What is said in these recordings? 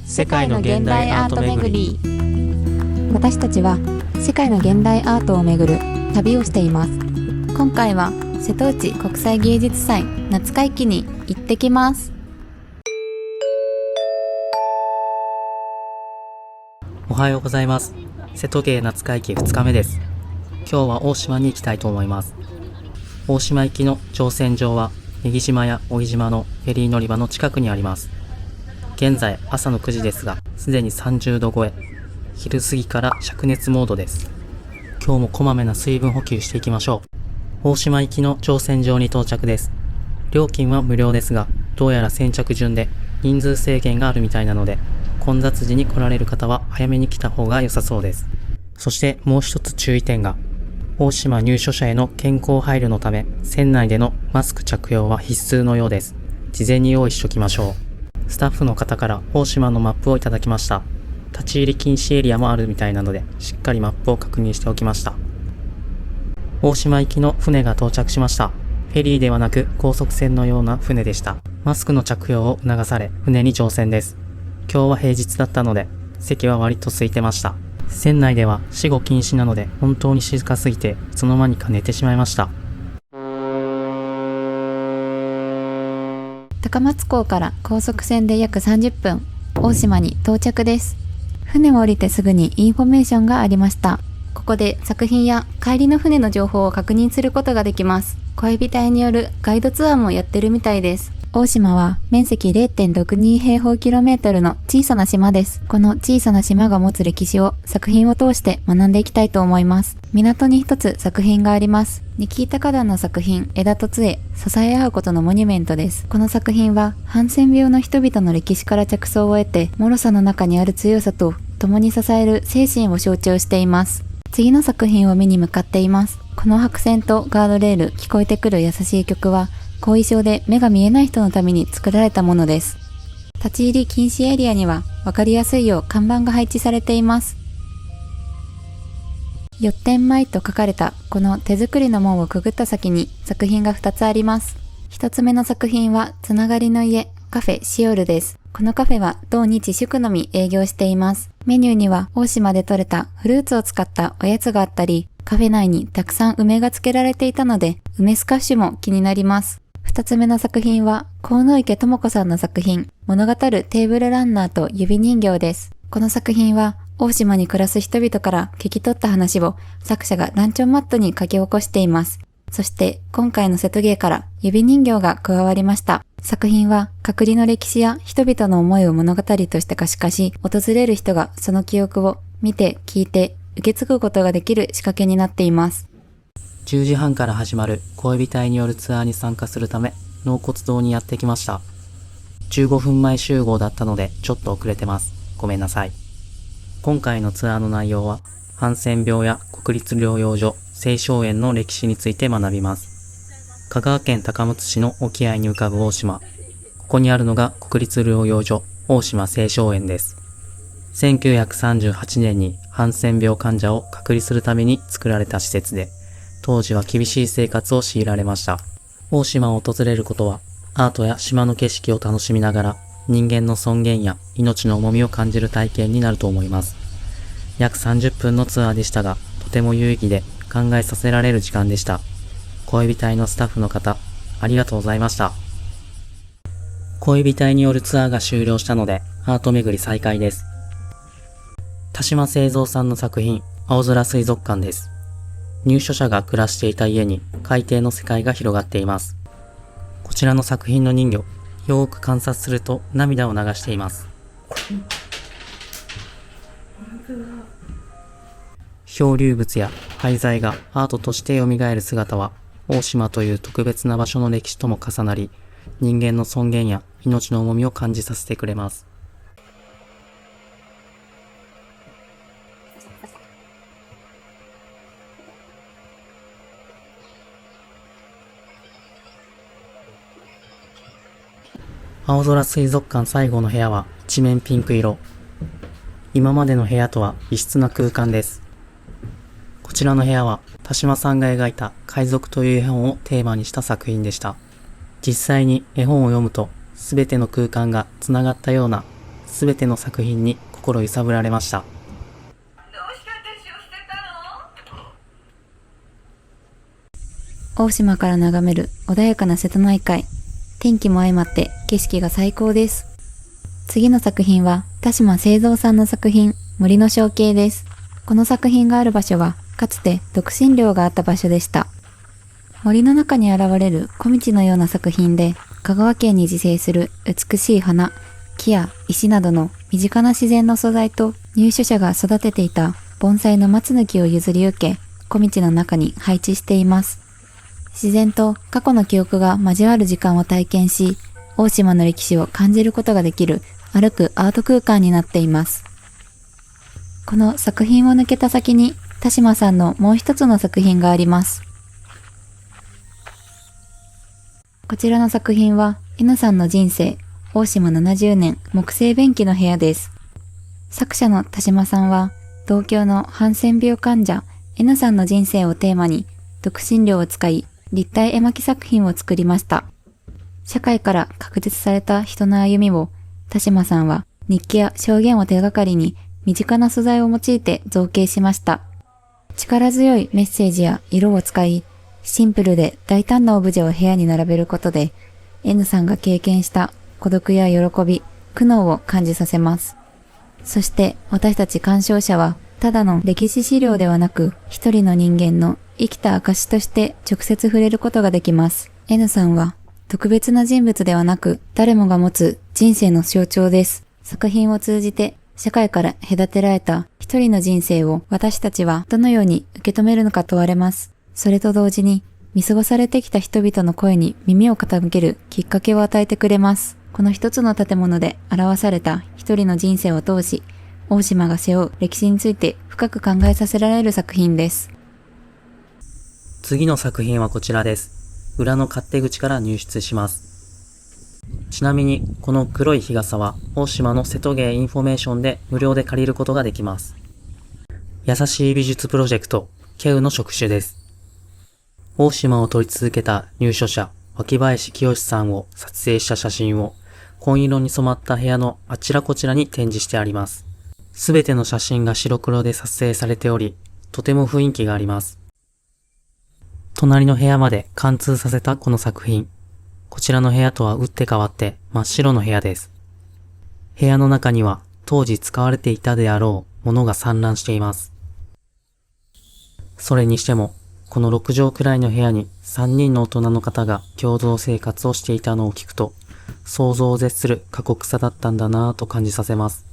世界の現代アート巡り。私たちは世界の現代アートを巡る旅をしています。今回は瀬戸内国際芸術祭夏会期に行ってきます。おはようございます。瀬戸芸夏会期2日目です。今日は大島に行きたいと思います。大島行きの乗船場は女木島や小木島のフェリー乗り場の近くにあります。現在朝の9時ですが、すでに30度超え。昼過ぎから灼熱モードです。今日もこまめな水分補給していきましょう。大島行きの乗船場に到着です。料金は無料ですが、どうやら先着順で人数制限があるみたいなので、混雑時に来られる方は早めに来た方が良さそうです。そしてもう一つ注意点が、大島入所者への健康配慮のため、船内でのマスク着用は必須のようです。事前に用意しときましょう。スタッフの方から大島のマップをいただきました。立ち入り禁止エリアもあるみたいなので、しっかりマップを確認しておきました。大島行きの船が到着しました。フェリーではなく高速船のような船でした。マスクの着用を促され、船に乗船です。今日は平日だったので、席は割と空いてました。船内では死後禁止なので、本当に静かすぎて、いつの間にか寝てしまいました。高松港から高速船で約30分、大島に到着です。船を降りてすぐにインフォメーションがありました。ここで作品や帰りの船の情報を確認することができます。小海老隊によるガイドツアーもやってるみたいです。大島は面積 0.62 平方キロメートルの小さな島です。この小さな島が持つ歴史を作品を通して学んでいきたいと思います。港に一つ作品があります。ニキータ花壇の作品、枝と杖、支え合うことのモニュメントです。この作品はハンセン病の人々の歴史から着想を得て、脆さの中にある強さと共に支える精神を象徴しています。次の作品を見に向かっています。この白線とガードレール、聞こえてくる優しい曲は、後遺症で目が見えない人のために作られたものです。立ち入り禁止エリアには分かりやすいよう看板が配置されています。よってんまいと書かれたこの手作りの門をくぐった先に作品が2つあります。1つ目の作品はつながりの家カフェシオルです。このカフェは土日祝のみ営業しています。メニューには大島で採れたフルーツを使ったおやつがあったり、カフェ内にたくさん梅が漬けられていたので、梅スカッシュも気になります。2つ目の作品は鴻池智子さんの作品、物語るテーブルランナーと指人形です。この作品は大島に暮らす人々から聞き取った話を作者がランチョンマットに書き起こしています。そして今回の瀬戸芸から指人形が加わりました。作品は隔離の歴史や人々の思いを物語として可視化し、訪れる人がその記憶を見て聞いて受け継ぐことができる仕掛けになっています。10時半から始まる小海老隊によるツアーに参加するため、納骨堂にやってきました。15分前集合だったのでちょっと遅れてます。ごめんなさい。今回のツアーの内容は、ハンセン病や国立療養所、青松園の歴史について学びます。香川県高松市の沖合に浮かぶ大島。ここにあるのが国立療養所、大島青松園です。1938年にハンセン病患者を隔離するために作られた施設で、当時は厳しい生活を強いられました。大島を訪れることは、アートや島の景色を楽しみながら、人間の尊厳や命の重みを感じる体験になると思います。約30分のツアーでしたが、とても有意義で考えさせられる時間でした。小海老隊のスタッフの方、ありがとうございました。小海老隊によるツアーが終了したので、アート巡り再開です。田島清三さんの作品、青空水族館です。入所者が暮らしていた家に海底の世界が広がっています。こちらの作品の人魚、よーく観察すると涙を流しています。漂流物や廃材がアートとして蘇る姿は、大島という特別な場所の歴史とも重なり、人間の尊厳や命の重みを感じさせてくれます。青空水族館最後の部屋は一面ピンク色。今までの部屋とは異質な空間です。こちらの部屋は田島さんが描いた海賊という絵本をテーマにした作品でした。実際に絵本を読むと全ての空間がつながったようなすべての作品に心揺さぶられました。大島から眺める穏やかな瀬戸内海。天気も相まって景色が最高です。次の作品は田島清三さんの作品、森の象形です。この作品がある場所はかつて独身寮があった場所でした。森の中に現れる小道のような作品で、香川県に自生する美しい花、木や石などの身近な自然の素材と入所者が育てていた盆栽の松の木を譲り受け、小道の中に配置しています。自然と過去の記憶が交わる時間を体験し、大島の歴史を感じることができる歩くアート空間になっています。この作品を抜けた先に田島さんのもう一つの作品があります。こちらの作品は N さんの人生、大島70年木製便器の部屋です。作者の田島さんは同郷のハンセン病患者 N さんの人生をテーマに独身寮を使い立体絵巻作品を作りました。社会から隔絶された人の歩みを田島さんは日記や証言を手がかりに身近な素材を用いて造形しました。力強いメッセージや色を使い、シンプルで大胆なオブジェを部屋に並べることで N さんが経験した孤独や喜び、苦悩を感じさせます。そして私たち鑑賞者はただの歴史資料ではなく一人の人間の生きた証として直接触れることができます。N さんは特別な人物ではなく誰もが持つ人生の象徴です。作品を通じて社会から隔てられた一人の人生を私たちはどのように受け止めるのか問われます。それと同時に見過ごされてきた人々の声に耳を傾けるきっかけを与えてくれます。この一つの建物で表された一人の人生を通し、大島が背負う歴史について深く考えさせられる作品です。次の作品はこちらです。裏の勝手口から入室します。ちなみにこの黒い日傘は大島の瀬戸芸インフォメーションで無料で借りることができます。優しい美術プロジェクトケウの触手です。大島を撮り続けた入所者脇林清さんを撮影した写真を紺色に染まった部屋のあちらこちらに展示してあります。すべての写真が白黒で撮影されており、とても雰囲気があります。隣の部屋まで貫通させたこの作品。こちらの部屋とは打って変わって真っ白の部屋です。部屋の中には当時使われていたであろうものが散乱しています。それにしても、この6畳くらいの部屋に3人の大人の方が共同生活をしていたのを聞くと、想像を絶する過酷さだったんだなぁと感じさせます。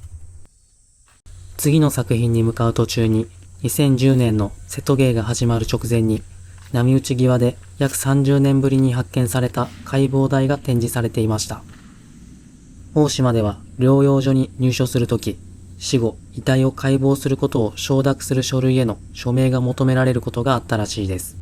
次の作品に向かう途中に、2010年の瀬戸芸が始まる直前に、波打ち際で約30年ぶりに発見された解剖台が展示されていました。大島では療養所に入所するとき、死後遺体を解剖することを承諾する書類への署名が求められることがあったらしいです。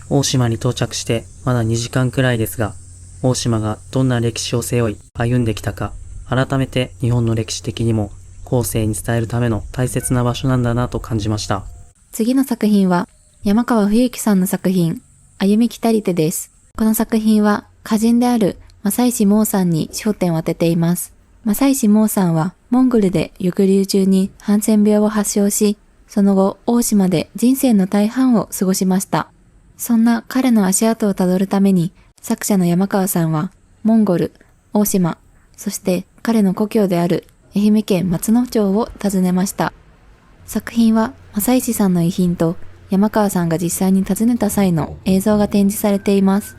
大島に到着してまだ2時間くらいですが、大島がどんな歴史を背負い歩んできたか、改めて日本の歴史的にも後世に伝えるための大切な場所なんだなと感じました。次の作品は山川冬樹さんの作品、歩みきたりてです。この作品は歌人である正石毛さんに焦点を当てています。正石毛さんはモンゴルで抑留中にハンセン病を発症し、その後大島で人生の大半を過ごしました。そんな彼の足跡をたどるために、作者の山川さんはモンゴル、大島、そして彼の故郷である愛媛県松野町を訪ねました。作品は正石さんの遺品と山川さんが実際に訪ねた際の映像が展示されています。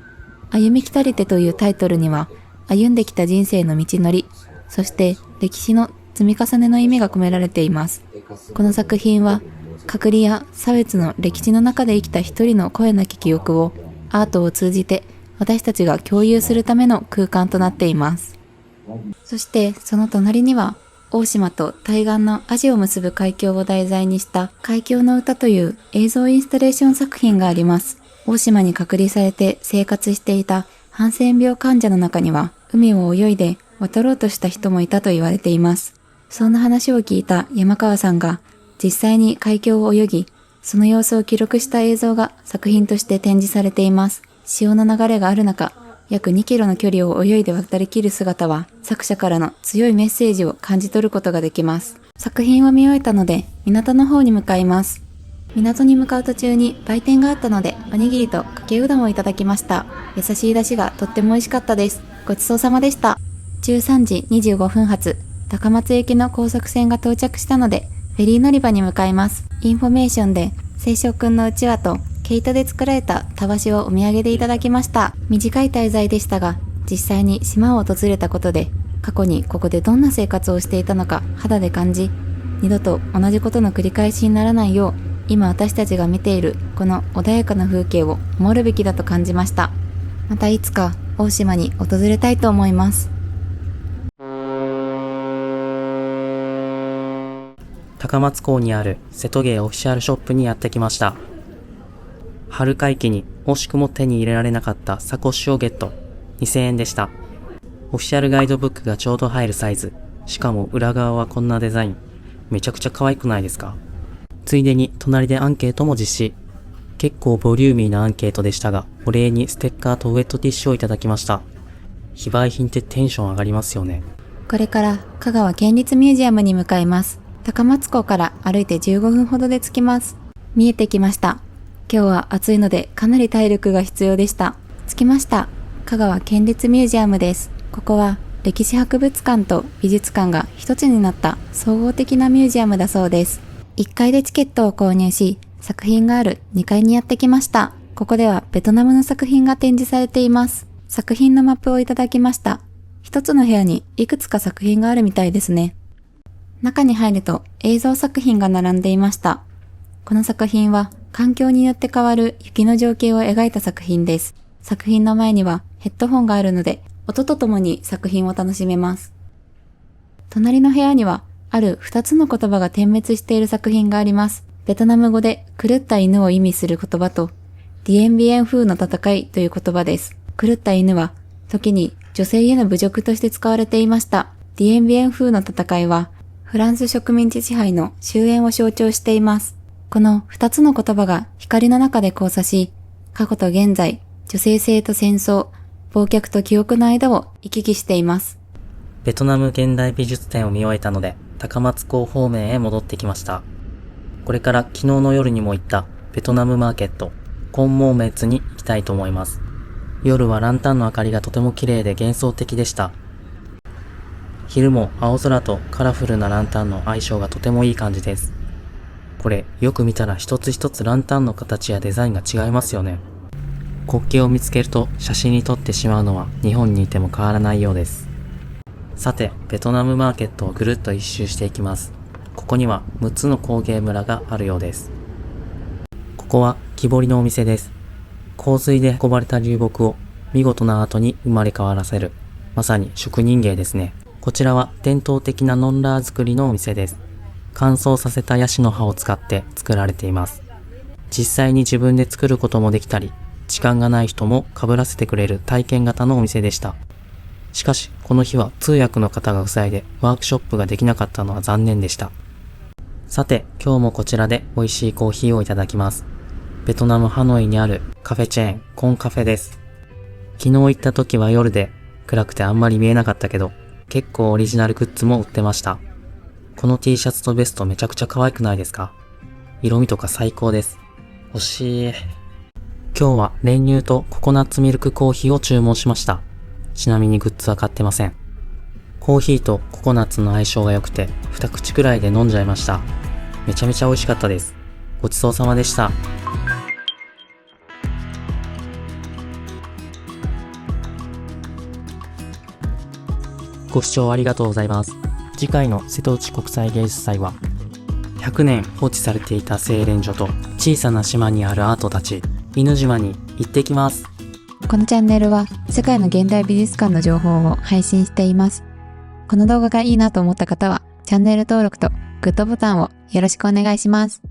歩みきたりてというタイトルには、歩んできた人生の道のり、そして歴史の積み重ねの意味が込められています。この作品は、隔離や差別の歴史の中で生きた一人の声なき記憶をアートを通じて私たちが共有するための空間となっています。そしてその隣には、大島と対岸のアジを結ぶ海峡を題材にした海峡の歌という映像インスタレーション作品があります。大島に隔離されて生活していたハンセン病患者の中には、海を泳いで渡ろうとした人もいたと言われています。そんな話を聞いた山川さんが実際に海峡を泳ぎ、その様子を記録した映像が作品として展示されています。潮の流れがある中、約2キロの距離を泳いで渡りきる姿は、作者からの強いメッセージを感じ取ることができます。作品を見終えたので、港の方に向かいます。港に向かう途中に売店があったので、おにぎりとかけうどんをいただきました。優しい出汁がとっても美味しかったです。ごちそうさまでした。13時25分発、高松駅の高速船が到着したので、フェリー乗り場に向かいます。インフォメーションで、清少くんのうちわと、毛糸で作られたたわしをお土産でいただきました。短い滞在でしたが、実際に島を訪れたことで、過去にここでどんな生活をしていたのか肌で感じ、二度と同じことの繰り返しにならないよう、今私たちが見ているこの穏やかな風景を守るべきだと感じました。またいつか大島に訪れたいと思います。高松港にある瀬戸芸オフィシャルショップにやってきました。春会期に惜しくも手に入れられなかったサコッシュをゲット。2000円でした。オフィシャルガイドブックがちょうど入るサイズ。しかも裏側はこんなデザイン。めちゃくちゃ可愛くないですか？ついでに隣でアンケートも実施。結構ボリューミーなアンケートでしたが、お礼にステッカーとウェットティッシュをいただきました。非売品ってテンション上がりますよね。これから香川県立ミュージアムに向かいます。高松港から歩いて15分ほどで着きます。見えてきました。今日は暑いのでかなり体力が必要でした。着きました。香川県立ミュージアムです。ここは歴史博物館と美術館が一つになった総合的なミュージアムだそうです。1階でチケットを購入し、作品がある2階にやってきました。ここではベトナムの作品が展示されています。作品のマップをいただきました。一つの部屋にいくつか作品があるみたいですね。中に入ると映像作品が並んでいました。この作品は環境によって変わる雪の情景を描いた作品です。作品の前にはヘッドホンがあるので、音とともに作品を楽しめます。隣の部屋にはある2つの言葉が点滅している作品があります。ベトナム語で狂った犬を意味する言葉と、ディエンビエン風の戦いという言葉です。狂った犬は時に女性への侮辱として使われていました。ディエンビエン風の戦いはフランス植民地支配の終焉を象徴しています。この2つの言葉が光の中で交差し、過去と現在、女性性と戦争、忘却と記憶の間を行き来しています。ベトナム現代美術展を見終えたので、高松港方面へ戻ってきました。これから昨日の夜にも行ったベトナムマーケット、コンモーメッツに行きたいと思います。夜はランタンの明かりがとても綺麗で幻想的でした。昼も青空とカラフルなランタンの相性がとてもいい感じです。これよく見たら一つ一つランタンの形やデザインが違いますよね。国旗を見つけると写真に撮ってしまうのは日本にいても変わらないようです。さて、ベトナムマーケットをぐるっと一周していきます。ここには6つの工芸村があるようです。ここは木彫りのお店です。洪水で運ばれた流木を見事なアートに生まれ変わらせる。まさに職人芸ですね。こちらは伝統的なノンラー作りのお店です。乾燥させたヤシの葉を使って作られています。実際に自分で作ることもできたり、時間がない人も被らせてくれる体験型のお店でした。しかし、この日は通訳の方が不在でワークショップができなかったのは残念でした。さて、今日もこちらで美味しいコーヒーをいただきます。ベトナムハノイにあるカフェチェーン、コンカフェです。昨日行った時は夜で暗くてあんまり見えなかったけど、結構オリジナルグッズも売ってました。この T シャツとベストめちゃくちゃ可愛くないですか？色味とか最高です。欲しい。今日は練乳とココナッツミルクコーヒーを注文しました。ちなみにグッズは買ってません。コーヒーとココナッツの相性が良くて2口くらいで飲んじゃいました。めちゃめちゃ美味しかったです。ごちそうさまでした。ご視聴ありがとうございます。次回の瀬戸内国際芸術祭は100年放置されていた製錬所と小さな島にあるアートたち、犬島に行ってきます。このチャンネルは世界の現代美術館の情報を配信しています。この動画がいいなと思った方はチャンネル登録とグッドボタンをよろしくお願いします。